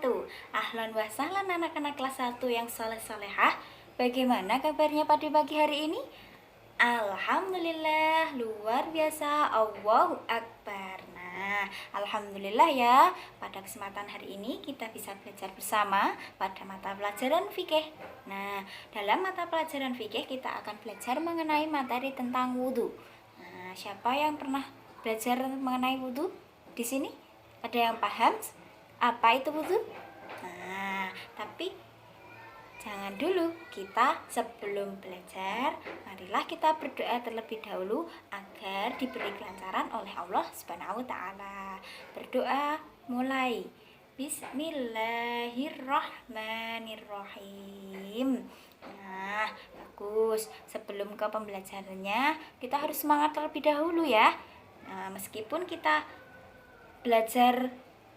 wabarakatuh. Ahlan wa sahlan anak-anak kelas 1 yang saleh-salehah. Bagaimana kabarnya pada pagi hari ini? Alhamdulillah, luar biasa. Allahu Akbar. Nah, alhamdulillah ya. Pada kesempatan hari ini kita bisa belajar bersama pada mata pelajaran fikih. Nah, dalam mata pelajaran fikih kita akan belajar mengenai materi tentang wudhu. Nah, siapa yang pernah belajar mengenai wudhu di sini? Ada yang paham apa itu wudhu? Nah, tapi jangan dulu, kita sebelum belajar, marilah kita berdoa terlebih dahulu agar diberi kelancaran oleh Allah Subhanahu wa taala. Berdoa mulai. Bismillahirrahmanirrahim. Nah, bagus. Sebelum ke pembelajarannya, kita harus semangat terlebih dahulu ya. Nah, meskipun kita belajar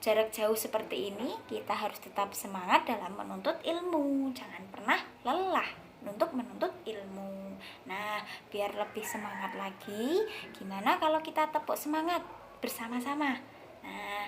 jarak jauh seperti ini, kita harus tetap semangat dalam menuntut ilmu. Jangan pernah lelah untuk menuntut ilmu. Nah, biar lebih semangat lagi, gimana kalau kita tepuk semangat bersama-sama? Nah,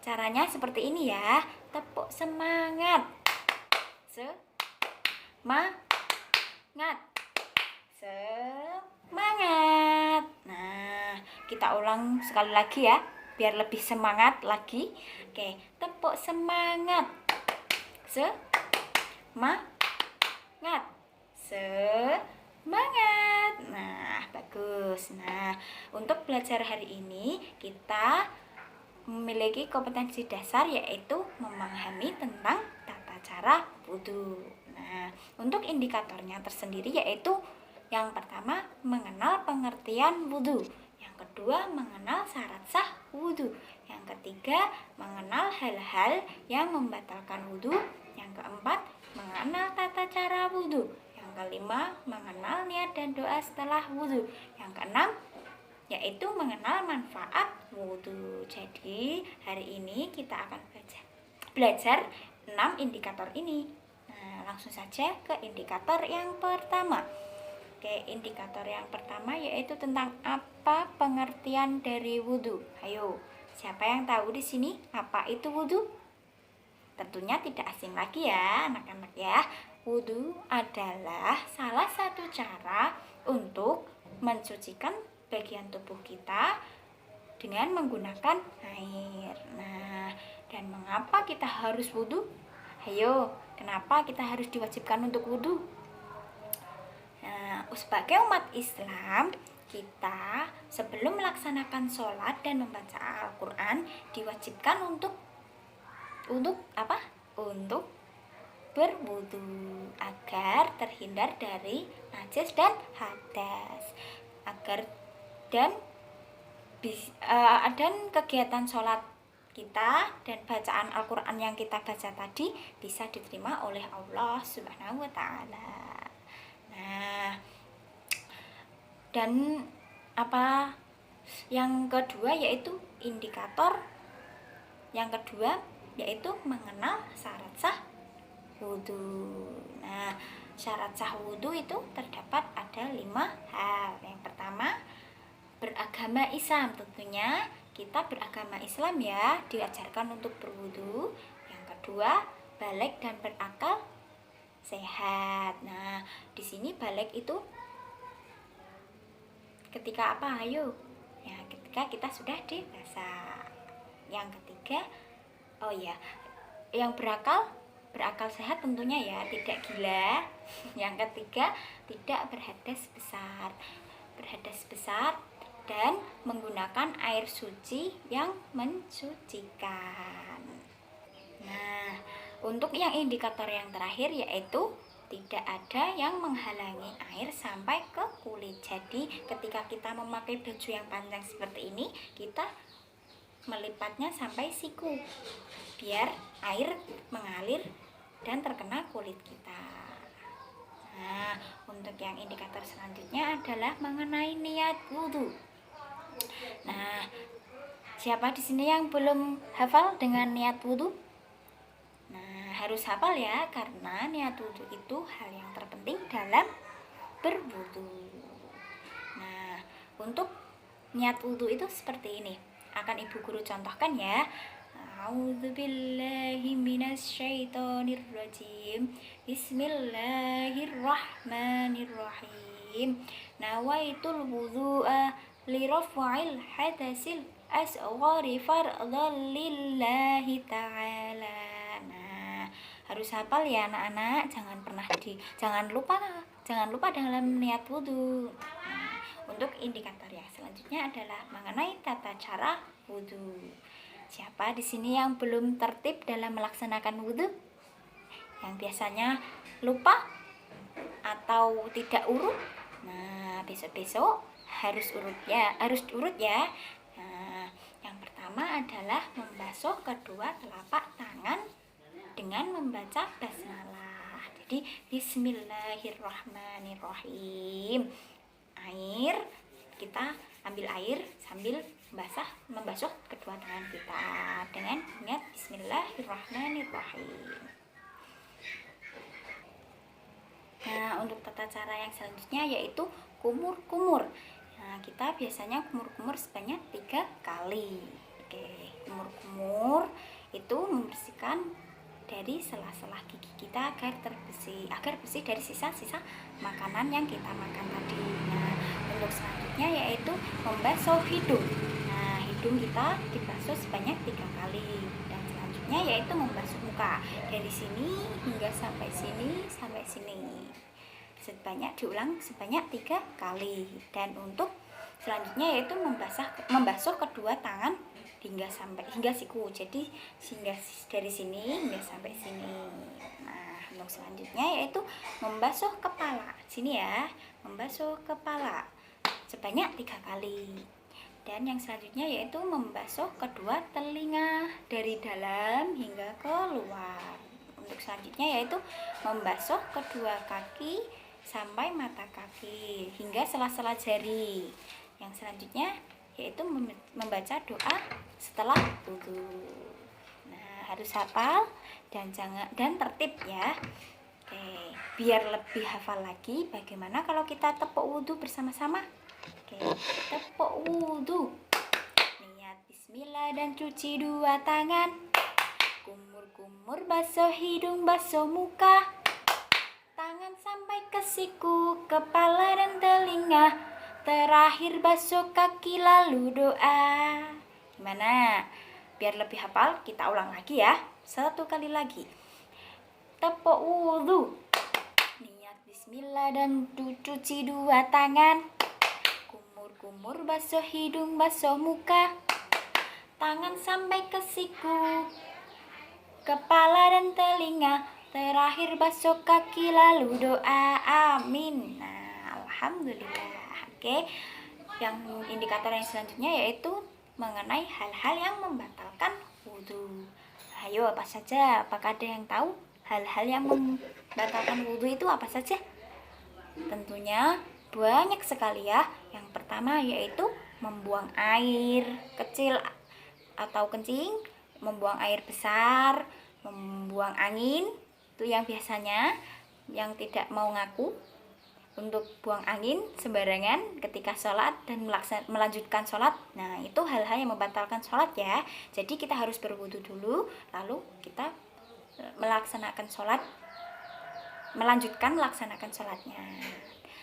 caranya seperti ini ya. Tepuk semangat. Semangat. Semangat. Nah, kita ulang sekali lagi ya, biar lebih semangat lagi. Oke, tepuk semangat. Semangat. Semangat. Nah, bagus. Nah, untuk belajar hari ini kita memiliki kompetensi dasar, yaitu memahami tentang tata cara wudhu. Nah, untuk indikatornya tersendiri yaitu yang pertama, mengenal pengertian wudhu. Yang kedua, mengenal syarat sah wudhu. Yang ketiga, mengenal hal-hal yang membatalkan wudhu. Yang keempat, mengenal tata cara wudhu. Yang kelima, mengenal niat dan doa setelah wudhu. Yang keenam, yaitu mengenal manfaat wudhu. Jadi hari ini kita akan belajar 6 indikator ini. Nah, langsung saja ke indikator yang pertama. Oke, indikator yang pertama yaitu tentang apa pengertian dari wudhu. Ayo, siapa yang tahu di sini apa itu wudhu? Tentunya tidak asing lagi ya anak-anak ya. Wudhu adalah salah satu cara untuk mensucikan bagian tubuh kita dengan menggunakan air. Nah, dan mengapa kita harus wudhu? Ayo, kenapa kita harus diwajibkan untuk wudhu? Nah, sebagai umat Islam, kita sebelum melaksanakan sholat dan membaca Al-Quran diwajibkan untuk apa? Untuk berwudhu agar terhindar dari najis dan hadas, dan kegiatan sholat kita dan bacaan Al-Quran yang kita baca tadi bisa diterima oleh Allah Subhanahu wa taala. Nah, dan apa yang kedua yaitu indikator yang kedua yaitu mengenal syarat sah wudhu. Nah, syarat sah wudhu itu terdapat ada 5 hal. Yang pertama, beragama Islam. Tentunya kita beragama Islam ya, diajarkan untuk berwudhu. Yang kedua, baligh dan berakal sehat. Nah, di sini baligh itu ketika apa? Ayo. Ya, ketika kita sudah dewasa. Yang ketiga, yang berakal sehat tentunya ya, tidak gila. Yang ketiga, tidak berhadas besar dan menggunakan air suci yang mensucikan. Nah, untuk yang indikator yang terakhir yaitu tidak ada yang menghalangi air sampai ke kulit. Jadi ketika kita memakai baju yang panjang seperti ini, kita melipatnya sampai siku biar air mengalir dan terkena kulit kita. Nah, untuk yang indikator selanjutnya adalah mengenai niat wudhu. Nah, siapa di sini yang belum hafal dengan niat wudhu? Nah, harus hafal ya, karena niat wudhu itu hal yang terpenting dalam berwudhu. Nah, untuk niat wudhu itu seperti ini. Akan ibu guru contohkan ya. Nah, A'udzu billahi minasyaitonir rajim. Bismillahirrahmanirrahim. Nawaitul wudu'a li raf'il hadasil asghari fardhan lillahi ta'ala. Nah, harus hafal ya anak-anak, jangan lupa dalam niat wudhu. Nah, untuk indikator yang selanjutnya adalah mengenai tata cara wudhu. Siapa di sini yang belum tertib dalam melaksanakan wudhu? Yang biasanya lupa atau tidak urut? Nah, besok-besok harus urut ya. Nah, yang pertama adalah membasuh kedua telapak tangan dengan membaca basmalah. Jadi bismillahirrahmanirrahim. Kita ambil air sambil membasuh kedua tangan kita dengan niat bismillahirrahmanirrahim. Nah, untuk tata cara yang selanjutnya yaitu kumur-kumur. Nah, kita biasanya kumur-kumur sebanyak 3 kali. Oke, kumur-kumur itu membersihkan dari sela-sela gigi kita agar bersih dari sisa-sisa makanan yang kita makan tadi. Nah, untuk selanjutnya yaitu membasuh hidung. Nah, hidung kita dibasuh sebanyak 3 kali. Dan selanjutnya yaitu membasuh muka dari sini hingga sampai sini. Diulang sebanyak 3 kali. Dan untuk selanjutnya yaitu membasuh kedua tangan hingga siku. Jadi dari sini hingga sampai sini. Nah, untuk selanjutnya yaitu membasuh kepala. Sini ya, membasuh kepala sebanyak 3 kali. Dan yang selanjutnya yaitu membasuh kedua telinga dari dalam hingga keluar. Untuk selanjutnya yaitu membasuh kedua kaki sampai mata kaki hingga sela-sela jari. Yang selanjutnya yaitu membaca doa setelah wudhu. Nah, harus hafal dan tertib ya. Oke, biar lebih hafal lagi, bagaimana kalau kita tepuk wudhu bersama-sama? Oke, tepuk wudhu. Niat bismillah dan cuci 2 tangan. Kumur-kumur, basuh hidung, basuh muka. Tangan sampai ke siku, kepala dan telinga. Terakhir basuh kaki lalu doa. Gimana? Biar lebih hafal kita ulang lagi ya. 1 kali lagi. Tepuk wudhu. Niat bismillah dan cuci 2 tangan. Kumur-kumur, basuh hidung, basuh muka. Tangan sampai ke siku, kepala dan telinga. Terakhir basuh kaki lalu doa. Amin. Nah, alhamdulillah. Oke, yang indikator yang selanjutnya yaitu mengenai hal-hal yang membatalkan wudhu. Ayo, apa saja? Apakah ada yang tahu hal-hal yang membatalkan wudhu itu apa saja? Tentunya banyak sekali ya. Yang pertama yaitu membuang air kecil atau kencing, membuang air besar, membuang angin. Itu yang biasanya yang tidak mau ngaku untuk buang angin sembarangan ketika sholat dan melanjutkan sholat. Nah, itu hal-hal yang membatalkan sholat ya. Jadi kita harus berwudu dulu, lalu kita melanjutkan melaksanakan sholatnya.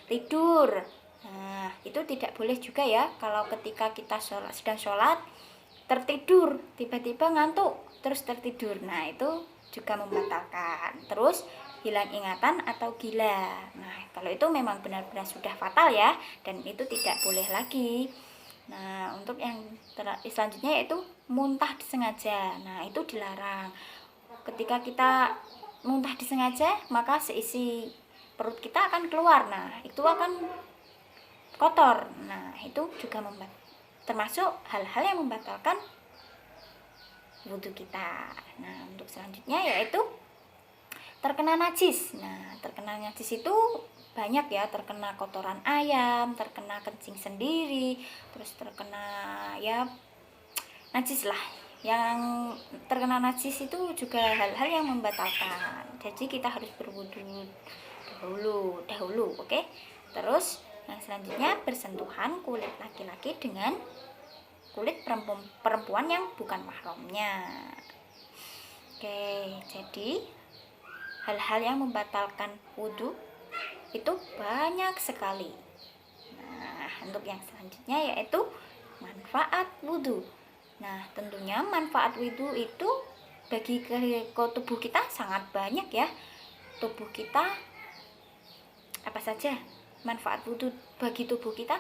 Tidur, nah itu tidak boleh juga ya. Kalau ketika kita sedang sholat tertidur, tiba-tiba ngantuk terus tertidur, nah itu juga membatalkan. Terus hilang ingatan atau gila. Nah, kalau itu memang benar-benar sudah fatal ya, dan itu tidak boleh lagi. Nah, untuk yang selanjutnya yaitu muntah disengaja. Nah, itu dilarang. Ketika kita muntah disengaja, maka seisi perut kita akan keluar. Nah, itu akan kotor. Nah, itu juga termasuk hal-hal yang membatalkan wudhu kita. Nah, untuk selanjutnya yaitu terkena najis. Nah, terkena najis itu banyak ya, terkena kotoran ayam, terkena kencing sendiri, terus terkena ya najis lah. Yang terkena najis itu juga hal-hal yang membatalkan. Jadi kita harus berwudu dahulu, oke? Terus yang selanjutnya bersentuhan kulit laki-laki dengan kulit perempuan yang bukan mahramnya. Oke, jadi hal-hal yang membatalkan wudhu itu banyak sekali. Nah, untuk yang selanjutnya yaitu manfaat wudhu. Nah, tentunya manfaat wudhu itu bagi ke tubuh kita sangat banyak ya. Tubuh kita apa saja manfaat wudhu bagi tubuh kita?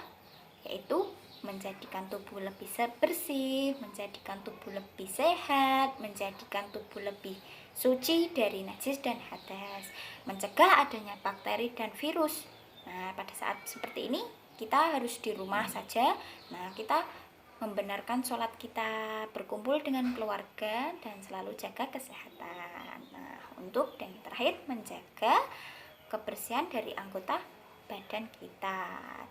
Yaitu menjadikan tubuh lebih bersih, menjadikan tubuh lebih sehat, menjadikan tubuh lebih suci dari najis dan hadas, mencegah adanya bakteri dan virus. Nah, pada saat seperti ini kita harus di rumah saja. Nah, kita membenarkan sholat kita, berkumpul dengan keluarga, dan selalu jaga kesehatan. Nah, untuk dan yang terakhir menjaga kebersihan dari anggota badan kita.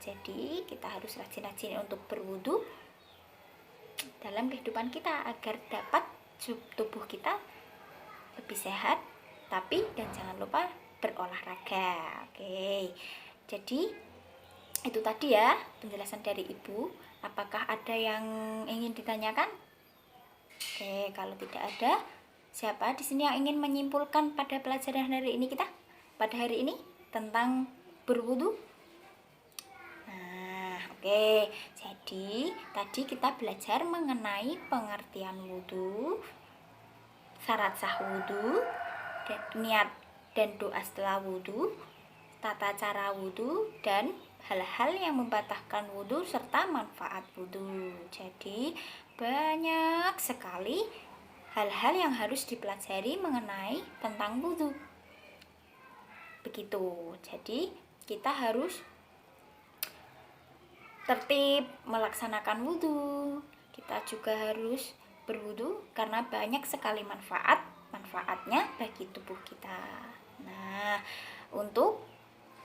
Jadi kita harus rajin-rajin untuk berwudu dalam kehidupan kita agar dapat tubuh kita lebih sehat, dan jangan lupa berolahraga. Oke, jadi itu tadi ya penjelasan dari Ibu. Apakah ada yang ingin ditanyakan? Oke, kalau tidak ada, siapa di sini yang ingin menyimpulkan pada pelajaran hari ini pada hari ini tentang berwudu? Nah, oke. Jadi tadi kita belajar mengenai pengertian wudu, syarat sah wudu, niat dan doa setelah wudu, tata cara wudu, dan hal-hal yang membatalkan wudu serta manfaat wudu. Jadi banyak sekali hal-hal yang harus dipelajari mengenai tentang wudu. Begitu. Jadi kita harus tertib melaksanakan wudu. Kita juga harus berwudu karena banyak sekali manfaatnya bagi tubuh kita. Nah, untuk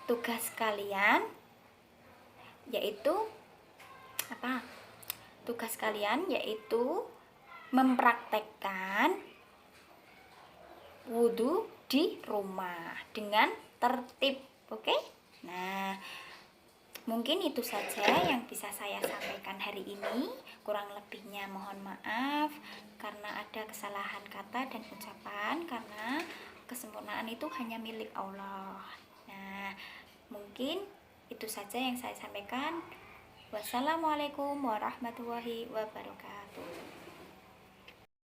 tugas kalian yaitu apa? Tugas kalian yaitu mempraktekkan wudu di rumah dengan tertib. Oke? Nah, mungkin itu saja yang bisa saya sampaikan hari ini. Kurang lebihnya mohon maaf karena ada kesalahan kata dan ucapan, karena kesempurnaan itu hanya milik Allah. Nah, mungkin itu saja yang saya sampaikan. Wassalamualaikum warahmatullahi wabarakatuh.